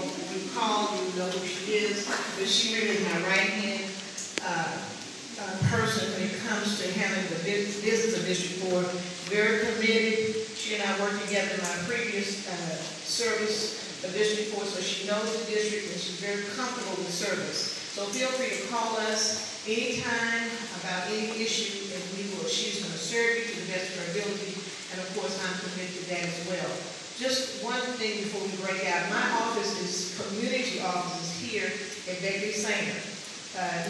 you call, you know who she is, but she really is my right-hand person when it comes to handling the business of District 4. Very committed. She and I worked together in my previous service of District 4, so she knows the district and she's very comfortable with service. So feel free to call us anytime about any issue, and she's going to serve you to the best of her ability, and of course I'm committed to that as well. Just one thing before we break out. My office is community offices here at Bakery Sanger.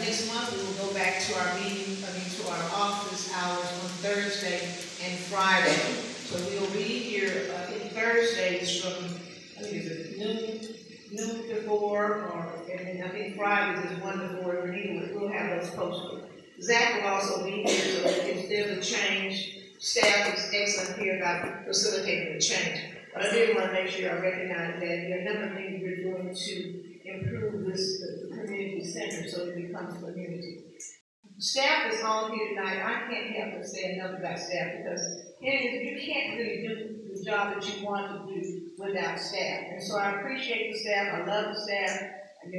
Next month we will go back to our to our office hours on Thursday and Friday. So we will be here Thursdays from, I think it's noon to 4, and then I think Fridays is 1 to 4. We'll have those posted. Zach will also be here, so if there's a change, staff is excellent here about facilitating the change. But I did want to make sure I recognize that there are a number of things we're doing to improve the community center so it becomes a community. Staff is all here tonight. I can't help but say enough about staff because you can't really do the job that you want to do without staff. And so I appreciate the staff. I love the staff. I'm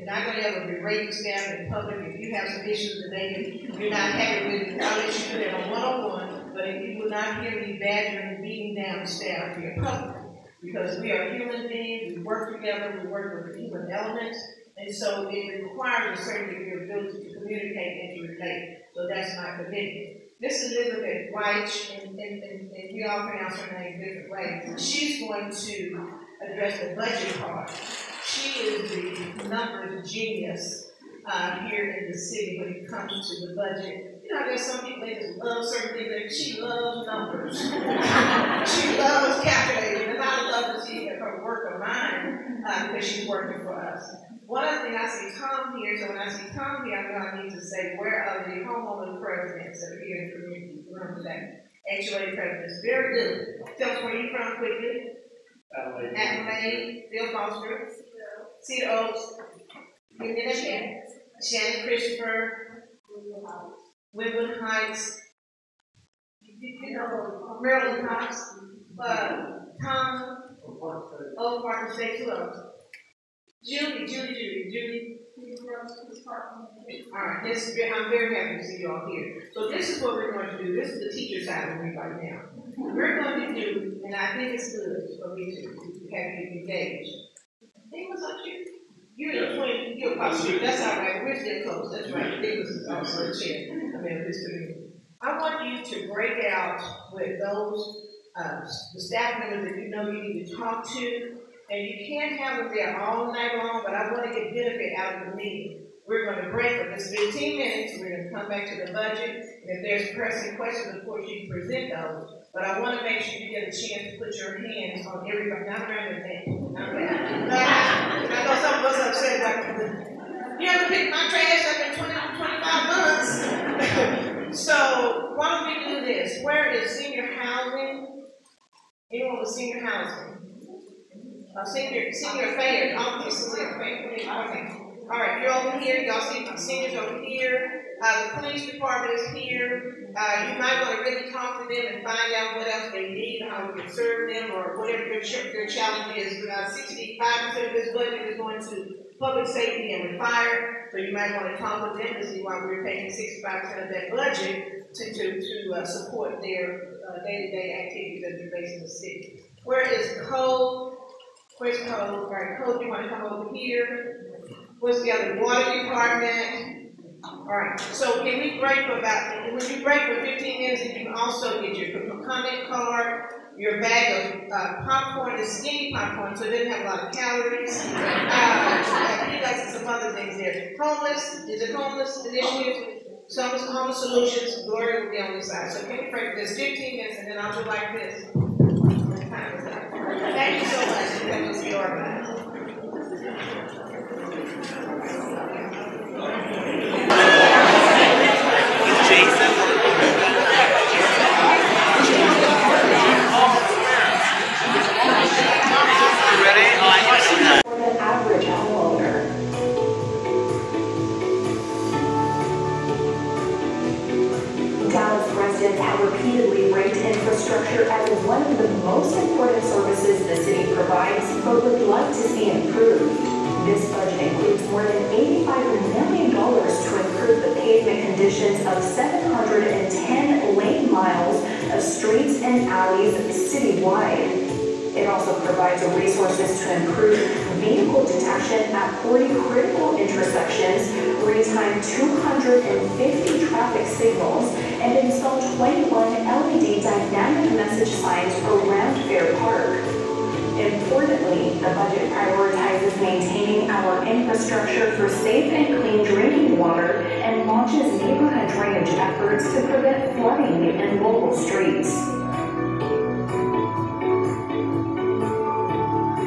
not going to ever berate the staff in public. If you have some issues that you're not happy with, I'll let you do that on one-on-one. But if you will not hear me badgering and beating down the staff here in public, because we are human beings, we work together, we work with human elements, and so it requires a certain degree of ability to communicate and to relate. So that's my commitment. This is Elizabeth White, and we all pronounce her name different ways. She's going to address the budget part. She is the numbers genius here in the city when it comes to the budget. You know, there's some people that just love certain things, but she loves numbers. She loves calculating, and I love to see her work of mine because she's working for us. One other thing, I see Tom here, so when I see Tom here, I know I need to say, where are the homeowner presidents that are here in the community room today? HOA presidents, very good. Tell us where you're from quickly. Adelaide, Bill Foster, Cedar Oaks, Shannon Christopher, Woodland Heights, Maryland Cox, Tom, Old Park State, who else? Judy. All right, I'm very happy to see you all here. So this is what we're going to do. This is the teacher side of me right now. We're going to do, and I think it's good for me to have you engaged. Hey, what's up, you? You're the twin, you're possible. That's all right. We're still close. That's right. Davis is also a chair. This community. I want you to break out with those the staff members that you know you need to talk to. And you can't have them there all night long, but I want to get benefit out of the meeting. We're going to break for just 15 minutes. We're going to come back to the budget. And if there's pressing questions, of course, you can present those. But I want to make sure you get a chance to put your hands on everybody, not around your neck. I know some of us upset about you haven't picked my trash up in 25 months. So why don't we do this? Where is senior housing? Anyone with senior housing? Senior affairs. Okay. All right, you're over here. Y'all see seniors over here. The police department is here. You might want to really talk to them and find out what else they need, how we can serve them, or whatever their challenge is. 65% of this budget is going to public safety and fire. So you might want to talk with them to see why we're taking 65% of that budget to support their day-to-day activities that they're facing in the city. Where is code? Where's code? All right, code, you want to come over here? What's the other? Water department. All right, so can we break for when you break for 15 minutes, you can also get your comment card, your bag of popcorn, the skinny popcorn, so it doesn't have a lot of calories. He likes some other things there. Homeless, is it homeless initiative? Some homeless solutions, Gloria will be on this side. So can we break this 15 minutes and then I'll do like this. Thank you so much. That was the organized. For the average homeowner. Dallas residents have repeatedly ranked infrastructure as one of the most important services the city provides, both with would like to see improved. This budget includes more than $85 million to improve the pavement conditions of 710 lane miles of streets and alleys citywide. It also provides resources to improve vehicle detection at 40 critical intersections, retime 250 traffic signals, and install 21 LED dynamic message signs around Fair Park. Importantly, the budget prioritizes maintaining our infrastructure for safe and clean drinking water and launches neighborhood drainage efforts to prevent flooding in local streets.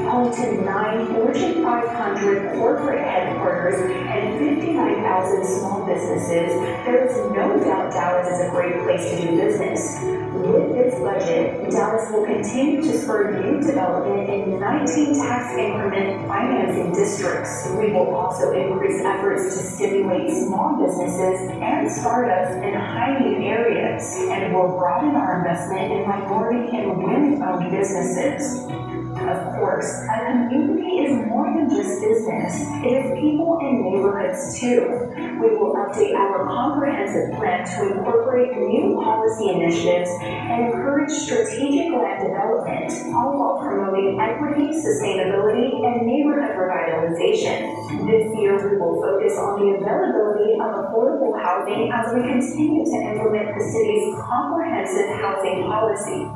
Home to 9 Fortune 500 corporate headquarters and 59,000 small businesses, there is no doubt Dallas is a great place to do business. With this budget, Dallas will continue to spur new development in 19 tax increment financing districts. We will also increase efforts to stimulate small businesses and startups in high-need areas, and will broaden our investment in minority and women-owned businesses. Of course, a community is more than just business. It is people and neighborhoods too. We will update our comprehensive plan to incorporate new policy initiatives and encourage strategic land development, all while promoting equity, sustainability, and neighborhood revitalization. This year, we will focus on the availability of affordable housing as we continue to implement the city's comprehensive housing policy.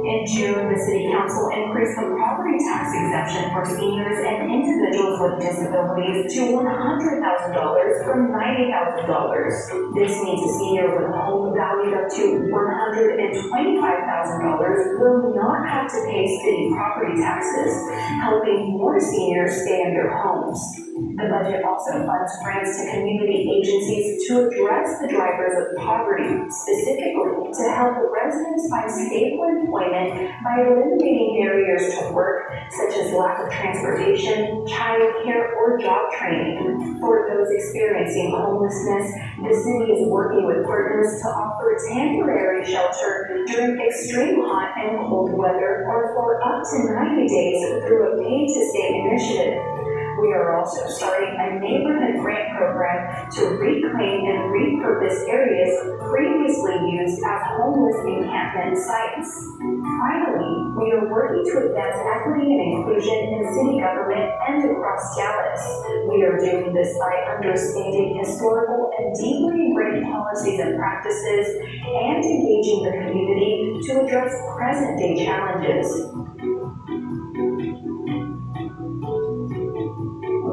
In June, the City Council increased the property tax exemption for seniors and individuals with disabilities to $100,000 from $90,000. This means a senior with a home valued up to $125,000 will not have to pay city property taxes, helping more seniors stay in their homes. The budget also funds grants to community agencies to address the drivers of poverty, specifically to help residents find stable employment by eliminating barriers to work, such as lack of transportation, childcare, or job training. For those experiencing homelessness, the city is working with partners to offer temporary shelter during extreme hot and cold weather or for up to 90 days through a paid-to-stay initiative. We are also starting a neighborhood grant program to reclaim and repurpose areas previously used as homeless encampment sites. Finally, we are working to advance equity and inclusion in city government and across Dallas. We are doing this by understanding historical and deeply ingrained policies and practices and engaging the community to address present-day challenges.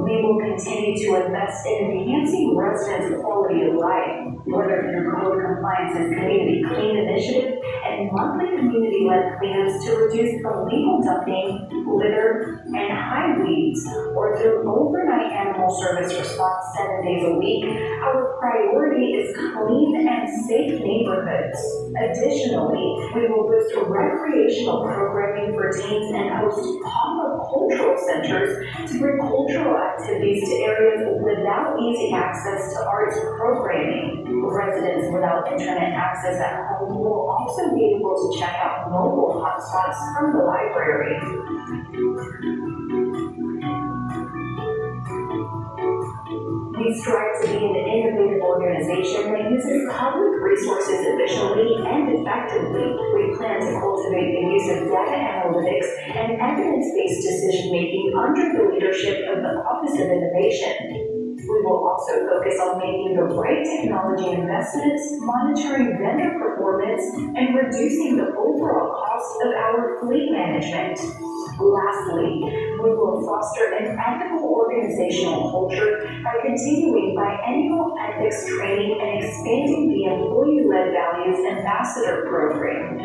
We will continue to invest in enhancing residents' quality of life, whether through code compliance's Community Clean Initiative and monthly community-led cleanups to reduce illegal dumping, litter, and high weeds, or through overnight animal service response 7 days a week. Our priority is clean and safe neighborhoods. Additionally, we will boost recreational programming for teens and host pop-up cultural centers to bring cultural activities to areas without easy access to arts programming. Residents without internet access at home will also be able to check out mobile hotspots from the library. We strive to be an innovative organization that uses public resources efficiently and effectively. We plan to cultivate the use of data analytics and evidence-based decision-making under the leadership of the Office of Innovation. We will also focus on making the right technology investments, monitoring vendor performance, and reducing the overall cost of our fleet management. Lastly, we will foster an ethical organizational culture by continuing biennial ethics training and expanding the Employee-Led Values Ambassador Program.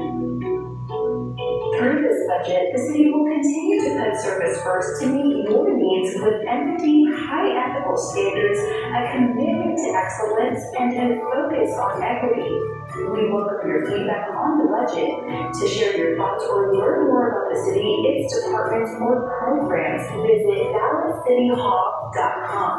Through this budget, the city will continue to put service first to meet your needs with empathy, high ethical standards, a commitment to excellence, and a focus on equity. We welcome your feedback on the budget. To share your thoughts or learn more about the city, its departments, or programs, visit DallasCityHall.com.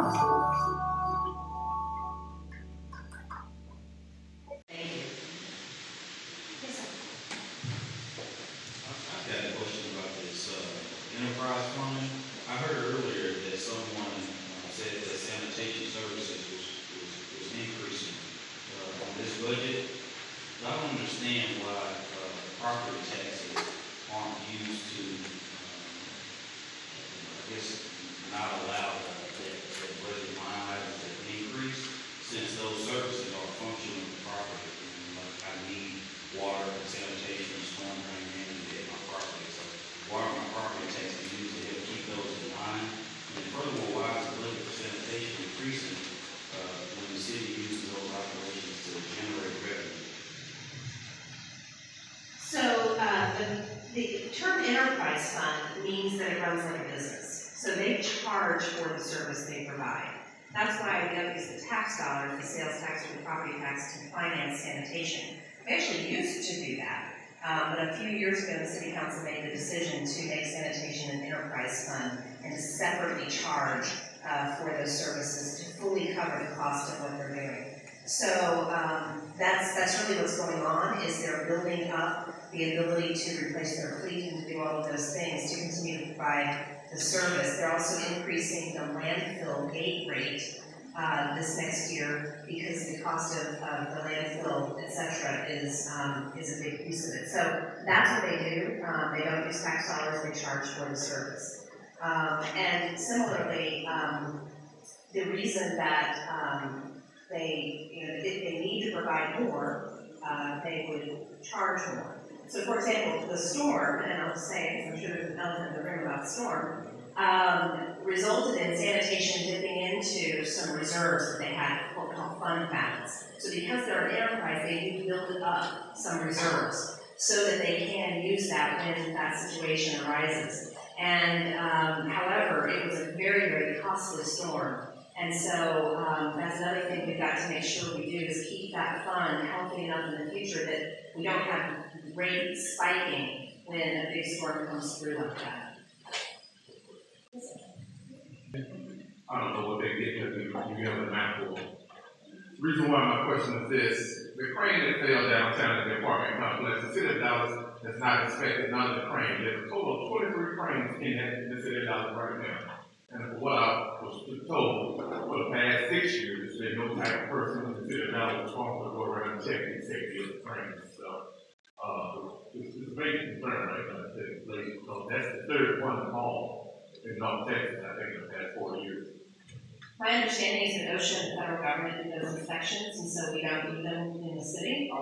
term enterprise fund means that it runs like a business. So they charge for the service they provide. That's why we don't use the tax dollars, the sales tax or the property tax, to finance sanitation. We actually used to do that. But a few years ago, the City Council made the decision to make sanitation an enterprise fund and to separately charge for those services to fully cover the cost of what they're doing. So that's really what's going on, is they're building up the ability to replace their fleet and to do all of those things to continue to provide the service. They're also increasing the landfill gate rate this next year because the cost of the landfill, et cetera, is a big piece of it. So that's what they do. They don't use tax dollars, they charge for the service. And similarly, the reason that they, if they need to provide more, they would charge more. So for example, the storm, and I'll just say it because I'm sure there's an elephant in the room about the storm, resulted in sanitation dipping into some reserves that they had, what we call fund balance. So because they're an enterprise, they need to build up some reserves so that they can use that when that situation arises. And however, it was a very, very costly storm. And so that's another thing we've got to make sure we do, is keep that fund healthy enough in the future that we don't have rates spiking when a big storm comes through like that. I don't know what they get because you have a map for. The reason why my question is this: the crane that fell downtown at the apartment complex, the City of Dallas has not inspected none of the cranes. There's a total of 23 cranes in the City of Dallas right now. And from what I was told, for the past 6 years, there's been no type of person in the City of Dallas responsible to go around and check the safety of the cranes. So it's a big concern right now to take place. So that's the third one call in North Texas, I think, in the past 4 years. My understanding is that OSHA and the federal government do those inspections, and so we don't do them in the city.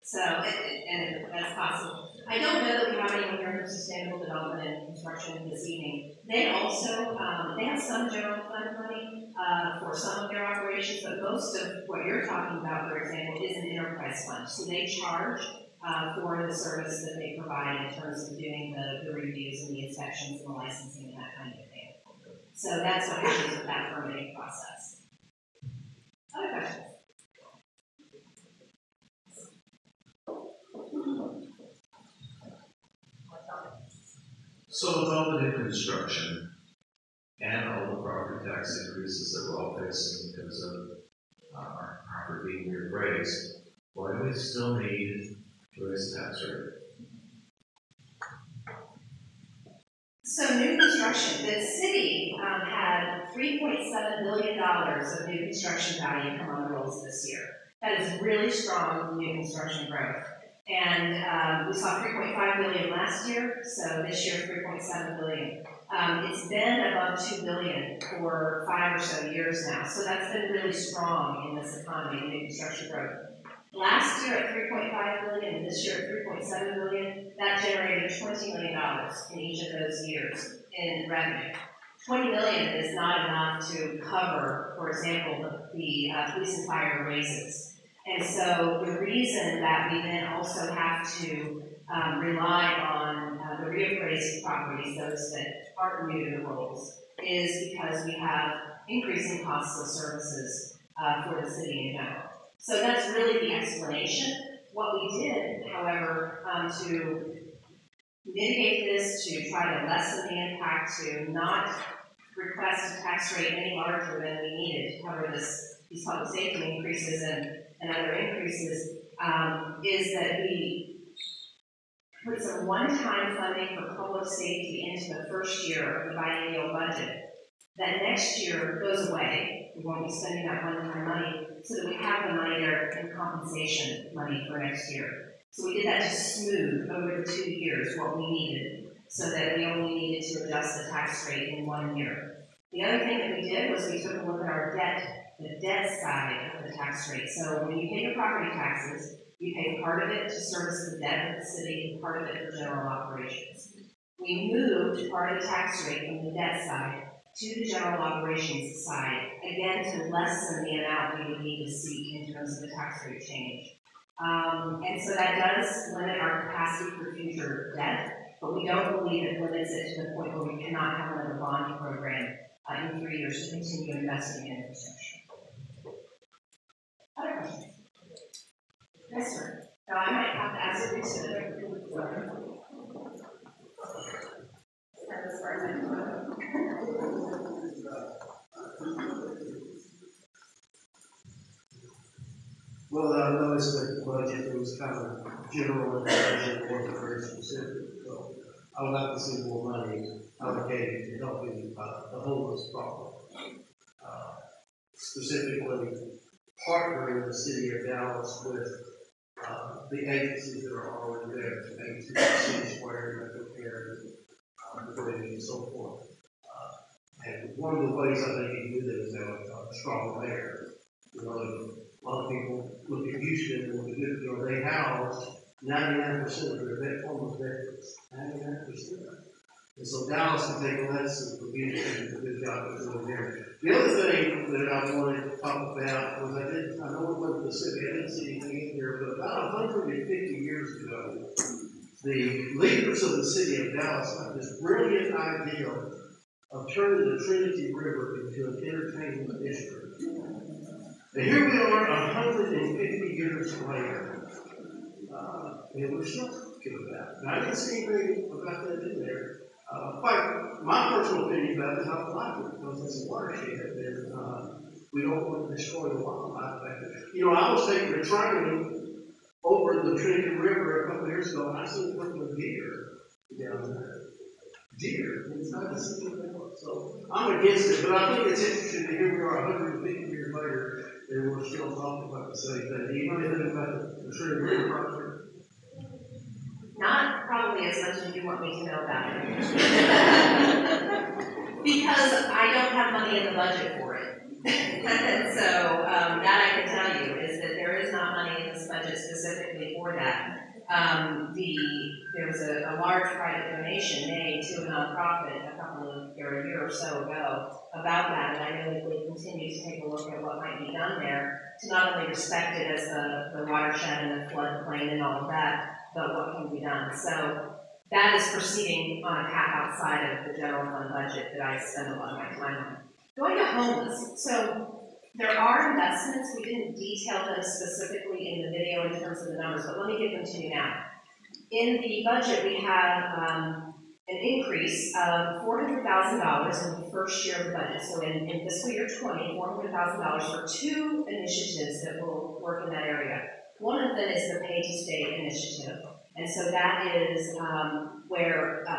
So, and that's possible. I don't know that we have anyone here for sustainable development and construction this evening. They also, they have some general fund money for some of their operations, but most of what you're talking about, for example, is an enterprise fund. So they charge for the service that they provide in terms of doing the reviews and the inspections and the licensing and that kind of thing. So that's what happens with that permitting process. Other questions? So with all the new construction and all the property tax increases that we're all facing because of our property being reappraised, why do we still need to raise the tax rate? So new construction, the city had $3.7 billion of new construction value come on the rolls this year. That is really strong new construction growth. And we saw $3.5 billion last year, so this year $3.7 billion. It's been above $2 billion for 5 or so years now, so that's been really strong in this economy, new construction growth. Last year at $3.5 billion and this year at $3.7 billion, that generated $20 million in each of those years in revenue. $20 million is not enough to cover, for example, the police and fire raises. And so the reason that we then also have to rely on the reappraised properties, those that aren't new to the rolls, is because we have increasing costs of services for the city in general. So that's really the explanation. What we did, however, to mitigate this, to try to lessen the impact, to not request a tax rate any larger than we needed to cover these public safety increases and other increases, is that we put some one-time funding for public safety into the first year of the biennial budget. That next year goes away. We won't be spending that one-time money, so that we have the money there in compensation money for next year. So we did that to smooth over the 2 years what we needed, so that we only needed to adjust the tax rate in 1 year. The other thing that we did was we took a look at our debt, the debt side of the tax rate. So when you pay your property taxes, you pay part of it to service the debt of the city and part of it for general operations. We moved part of the tax rate from the debt side to the general operations side, again to lessen the amount we would need to seek in terms of the tax rate change. And so that does limit our capacity for future debt. But we don't believe it limits it to the point where we cannot have another bond program in 3 years to continue investing in infrastructure. Other questions? Yes, sir. Now I might have to ask you to. As far as I know. Well, I noticed that the budget was kind of general and it wasn't very specific. So I would like to see more money allocated to helping the homeless problem. Specifically, partnering the city of Dallas with the agencies that are already there, agencies like City Square, Metro Care, the Bridge, and so forth. And one of the ways I think you do that is have a strong mayor. You know, a lot of people look at Houston and they house 99% of their homeless veterans. 99%. And so Dallas can take a lesson from Houston and do a good job of doing there. The other thing that I wanted to talk about was I know it wasn't specific, I didn't see anything in here, but about 150 years ago, the leaders of the city of Dallas had this brilliant idea of turning the Trinity River into an entertainment district. And here we are 150 years later, and we're still talking about it. And I didn't see anything about that in there. My personal opinion about it is I don't like it because it's a watershed, and we don't want to destroy the wildlife back there. You know, I was taking a train over the Trinity River a couple of years ago, and I seen a couple of deer down there. Deer, it's not the city anymore. So I'm against it, but I think it's interesting to hear we are 150 years later and we're still talking about the same thing. Do you know anything about the Trinity River project? Not probably as much as you want me to know about it. Because I don't have money in the budget for it. And so that I can tell you is that there is not money in this budget specifically for that. There was a large private donation made to a nonprofit a year or so ago about that, and I know that they continue to take a look at what might be done there to not only respect it as the watershed and the floodplain and all of that, but what can be done. So that is proceeding on a path outside of the general fund budget that I spend a lot of my time on. Going to homeless, so there are investments. We didn't detail them specifically in the video in terms of the numbers, but let me give them to you now. In the budget, we have an increase of $400,000 in the first year of the budget. So in fiscal year 20, $400,000 for two initiatives that will work in that area. One of them is the Pay to Stay initiative. And so that is where a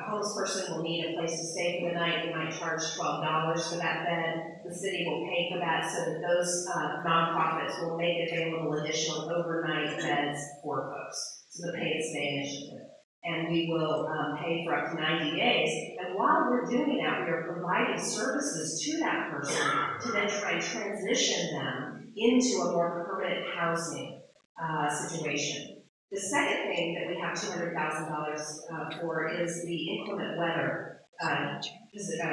homeless person will need a place to stay for the night. You might charge $12 for that bed. The city will pay for that so that those nonprofits will make available additional overnight beds for folks. So the Pay to Stay initiative. And we will pay for up to 90 days. And while we're doing that, we are providing services to that person to then try and transition them into a more permanent housing situation. The second thing that we have $200,000 for is the inclement weather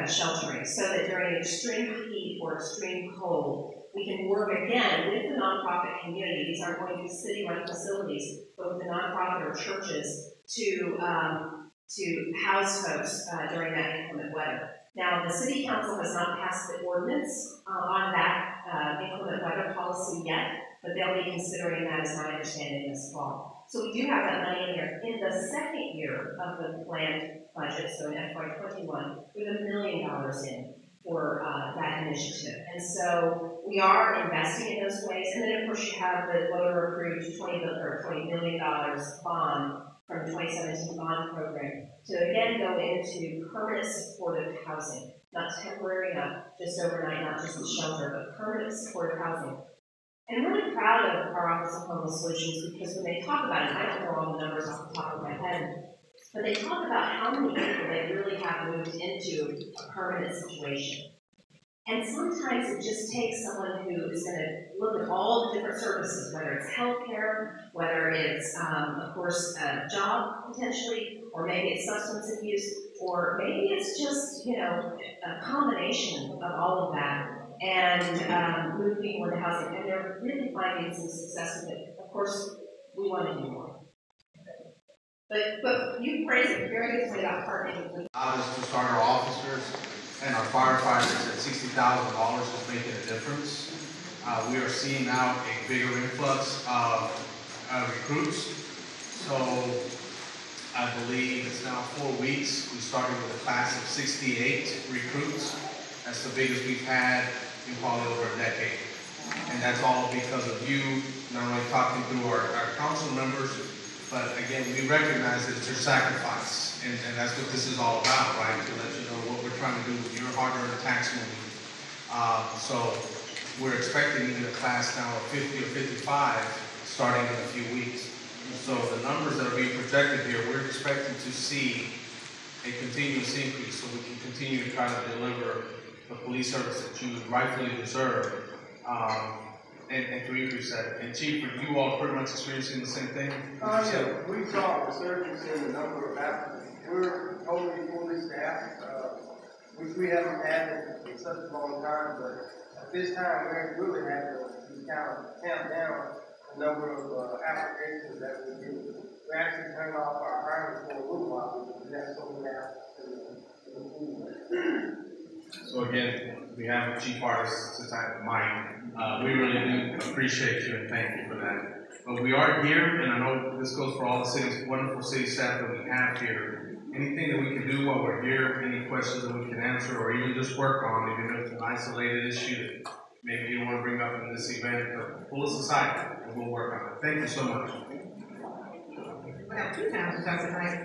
sheltering, so that during extreme heat or extreme cold, we can work again with the nonprofit community. These aren't going to be city-run facilities, but with the nonprofit or churches to house folks during that inclement weather. Now, the City Council has not passed the ordinance on that inclement weather policy yet, but they'll be considering that, as my understanding, this fall. So we do have that money in there. In the second year of the planned budget, so in FY21, we have $1 million in for that initiative. And so we are investing in those ways. And then, of course, you have the voter-approved $20 million bond from the 2017 bond program to, again, go into permanent supportive housing. Not temporary, not just overnight, not just a shelter, but permanent supportive housing. And I'm really proud of our Office of Homeless Solutions because when they talk about it, I don't know all the numbers off the top of my head, but they talk about how many people they really have moved into a permanent situation. And sometimes it just takes someone who is going to look at all the different services, whether it's healthcare, whether it's, of course, a job potentially, or maybe it's substance abuse, or maybe it's just, a combination of all of that, and move people into housing. And they're really finding some success with it. Of course, we want to do more. But you raised a very good point about partnering with. Us to start our officers and our firefighters at $60,000 is making a difference. We are seeing now a bigger influx of recruits. So I believe it's now 4 weeks. We started with a class of 68 recruits. That's the biggest we've had in probably over a decade. And that's all because of you, not only talking through our council members, but again, we recognize that it's your sacrifice. And that's what this is all about, right? To let you know what we're trying to do with your hard-earned tax money. So we're expecting even a class now of 50 or 55 starting in a few weeks. So the numbers that are being projected here, we're expecting to see a continuous increase so we can continue to try to deliver the police service that you rightfully deserve, and to increase that. And Chief, are you all pretty much experiencing the same thing? Yeah, we saw a resurgence in the number of applicants. We're totally fully staffed, which we haven't had in such a long time, but at this time, we really have to count down the number of applications that we get. We actually turned off our hiring for a little while because we have so many applicants in the pool. So again, we have a chief artist to type of mind. We really do appreciate you and thank you for that. But we are here, and I know this goes for all the cities, wonderful city staff that we have here. Anything that we can do while we're here, any questions that we can answer, or even just work on, even if it's an isolated issue that maybe you don't want to bring up in this event, but pull us aside and we'll work on it. Thank you so much. We have 2 times tonight.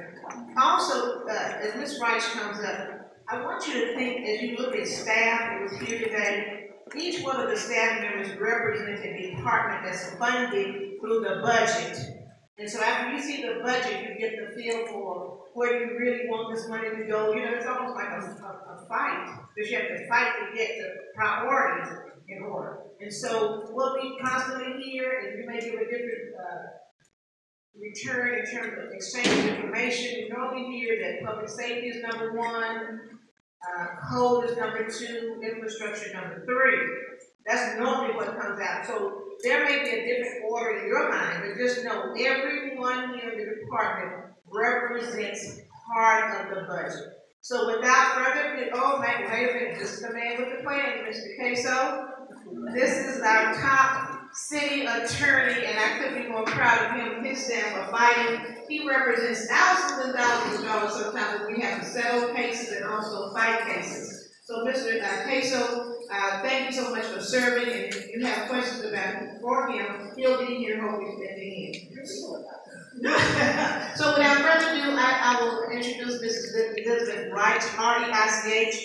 Also, as Ms. Reich comes up, I want you to think, as you look at staff that was here today, each one of the staff members represents a department that's funded through the budget. And so after you see the budget, you get the feel for where you really want this money to go. You know, it's almost like a fight, because you have to fight to get the priorities in order. And so what we constantly hear, and you may give a different return in terms of exchange of information, you normally hear that public safety is number 1, code is number 2, infrastructure number 3. That's normally what comes out. So there may be a different order in your mind, but just know everyone here in the department represents part of the budget. So without further ado, oh man, wait a minute, this is the man with the plan, Mr. Queso. This is our top city attorney, and I couldn't be more proud of him and his staff for fighting. He represents thousands and thousands of dollars sometimes when we have to settle cases and also fight cases. So Mr. Queso, thank you so much for serving, and if you have questions about him for him, he'll be here hopefully at the end. So without further ado, I will introduce Mrs. Elizabeth Wright, R-E-I-C-H.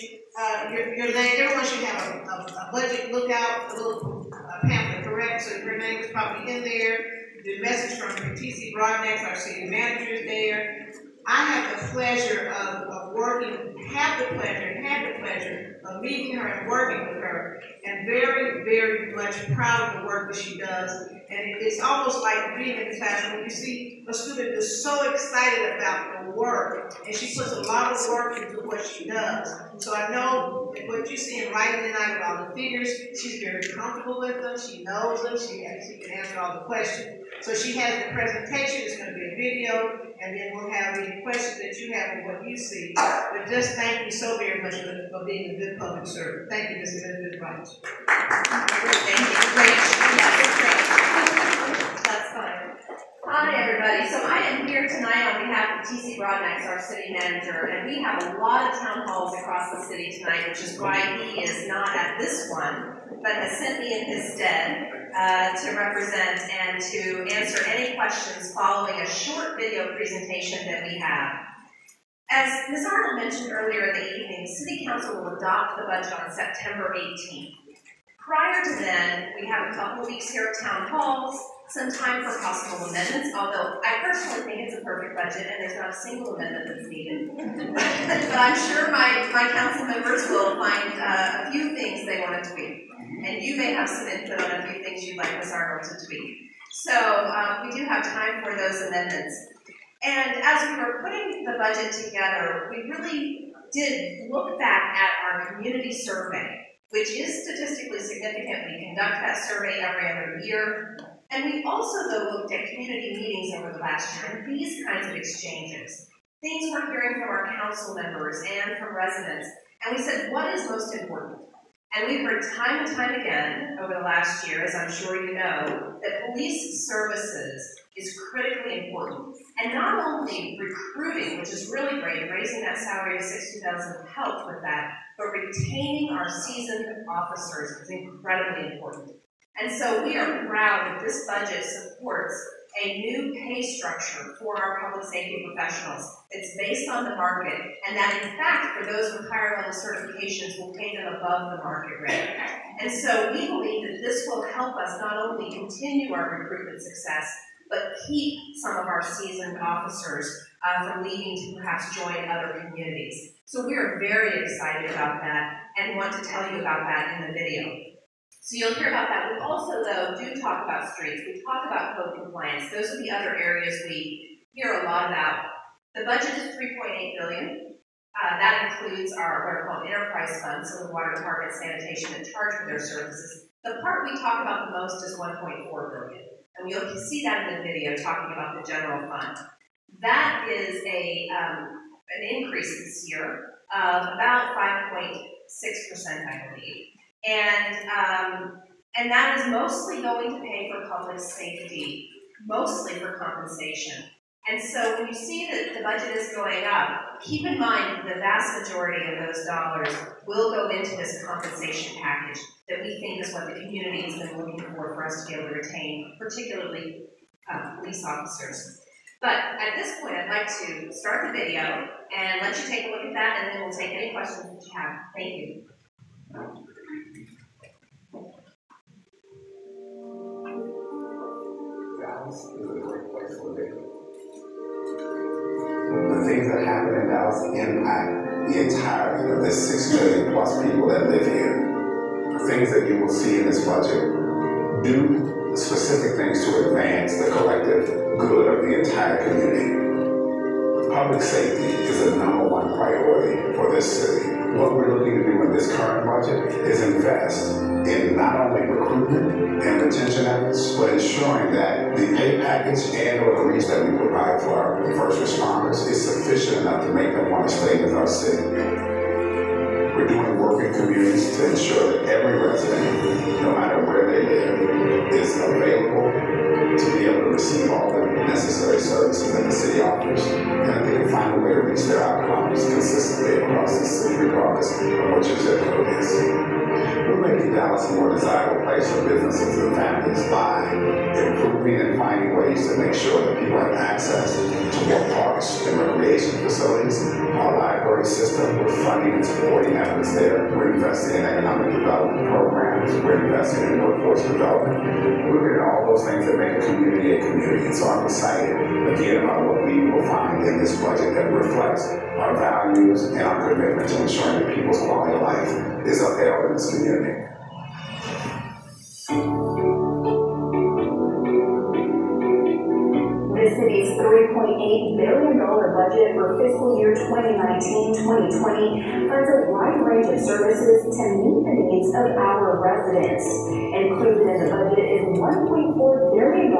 Your name, everyone should have a budget lookout, a little pamphlet, correct? So your name is probably in there. The message from TC Broadnax, our city manager, is there. I have the pleasure of working, had the pleasure of meeting her and working with her, and very, very much proud of the work that she does. And it's almost like being in the classroom when you see a student is so excited about the work, and she puts a lot of work into what she does. So I know that what you see in writing tonight with all the figures, she's very comfortable with them, she knows them, she can answer all the questions. So she has the presentation, it's going to be a video, and then we'll have any questions that you have for what you see. But just thank you so very much for being a good public servant. Thank you, Mrs. Elizabeth Wright. Thank you. Great. That's fine. Hi, everybody. So I am here tonight on behalf of TC Broadnax, our city manager, and we have a lot of town halls across the city tonight, which is why he is not at this one, but has sent me in his stead to represent and to answer any questions following a short video presentation that we have. As Ms. Arnold mentioned earlier in the evening, City Council will adopt the budget on September 18th. Prior to then, we have a couple of weeks here at Town Halls, some time for possible amendments, although I personally think it's a perfect budget and there's not a single amendment that's needed. But I'm sure my council members will find a few things they want to tweak. And you may have some input on a few things you'd like Ms. Arnold to tweak. So we do have time for those amendments. And as we were putting the budget together, we really did look back at our community survey, which is statistically significant. We conduct that survey every other year. And we also, though, looked at community meetings over the last year and these kinds of exchanges. Things we're hearing from our council members and from residents. And we said, what is most important? And we've heard time and time again over the last year, as I'm sure you know, that police services is critically important. And not only recruiting, which is really great, and raising that salary to $60,000 helped with that, but retaining our seasoned officers is incredibly important. And so we are proud that this budget supports a new pay structure for our public safety professionals. It's based on the market, and that in fact, for those with higher level certifications, will pay them above the market rate. And so we believe that this will help us not only continue our recruitment success, but keep some of our seasoned officers from leaving to perhaps join other communities. So we are very excited about that and want to tell you about that in the video. So you'll hear about that. We also, though, do talk about streets. We talk about code compliance. Those are the other areas we hear a lot about. The budget is $3.8 billion. That includes our what are called enterprise funds, so the water department, sanitation, and charge for their services. The part we talk about the most is $1.4 billion. And you'll see that in the video talking about the general fund. That is an increase this year of about 5.6%, I believe. And that is mostly going to pay for public safety, mostly for compensation. And so when you see that the budget is going up, keep in mind the vast majority of those dollars will go into this compensation package that we think is what the community has been looking for us to be able to retain, particularly police officers. But at this point, I'd like to start the video and let you take a look at that, and then we'll take any questions that you have. Thank you. Dallas is a great place to live. The things that happen in Dallas impact the entirety of this 6 million plus people that live here. The things that you will see in this budget do specific things to advance the collective good of the entire community. Public safety is the #1 priority for this city. What we're looking to do in this current budget is invest in not only recruitment and retention efforts, but ensuring that the pay package and or the reach that we provide for our first responders is sufficient enough to make them want to stay with our city. We're doing work in communities to ensure that every resident, no matter where they live, is available to be able to receive all the necessary services that the city offers, and that they can find a way to reach their outcomes consistently across the city, regardless of what your zip code is. We're making Dallas a more desirable place for businesses and families by improving and finding ways to make sure that people have access to more parks and recreation facilities. Our library system, we're funding and supporting efforts there. We're investing in economic development programs. We're investing in workforce development. We're looking at all those things that make a community a community. And so I'm excited, again, about what we will find in this budget that reflects our values and our commitment to ensuring that people's quality of life is upheld in this community. The city's $3.8 billion budget for fiscal year 2019-2020 funds a wide range of services to meet the needs of our residents. Included in the budget is $1.4 billion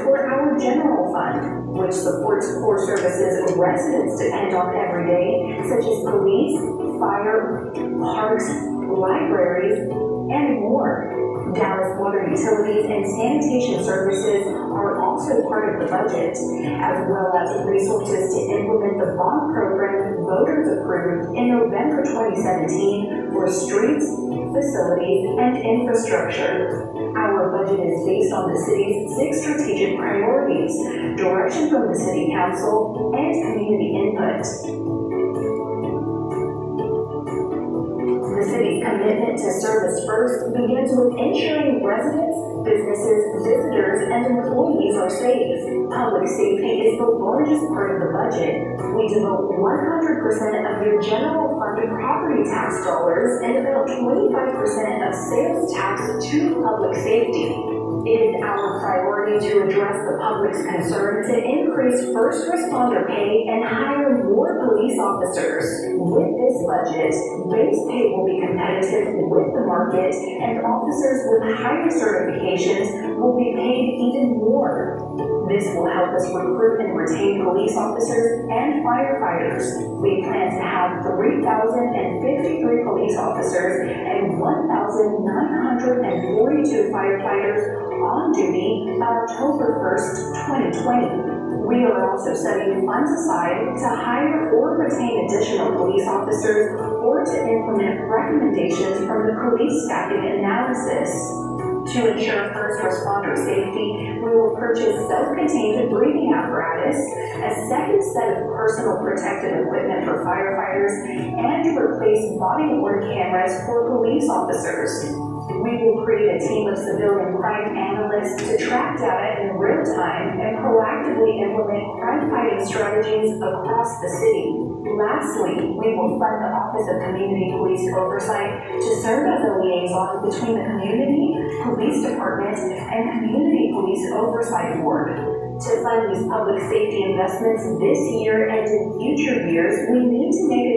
for our general fund, which supports core services residents depend on every day, such as police, fire, parks, libraries, and more. Dallas water utilities and sanitation services are also part of the budget, as well as resources to implement the bond program voters approved in November 2017 for streets, facilities, and infrastructure. Our budget is based on the city's 6 strategic priorities, direction from the city council, and community input. The city's commitment to service first begins with ensuring residents, businesses, visitors, and employees are safe. Public safety is the largest part of the budget. We devote 100% of your general fund property tax dollars and about 25% of sales tax to public safety. It is our priority to address the public's concern to increase first responder pay and hire more police police officers. With this budget, base pay will be competitive with the market, and officers with higher certifications will be paid even more. This will help us recruit and retain police officers and firefighters. We plan to have 3,053 police officers and 1,942 firefighters on duty by October 1st, 2020. We are also setting funds aside to hire or retain additional police officers or to implement recommendations from the police staffing analysis. To ensure first responder safety, we will purchase self-contained breathing apparatus, a second set of personal protective equipment for firefighters, and replace body-worn cameras for police officers. We will create a team of civilian crime analysts to track data in real time and proactively implement crime-fighting strategies across the city. Lastly, we will fund the Office of Community Police Oversight to serve as a liaison between the community, police department, and Community Police Oversight Board. To fund these public safety investments this year and in future years, we need to make a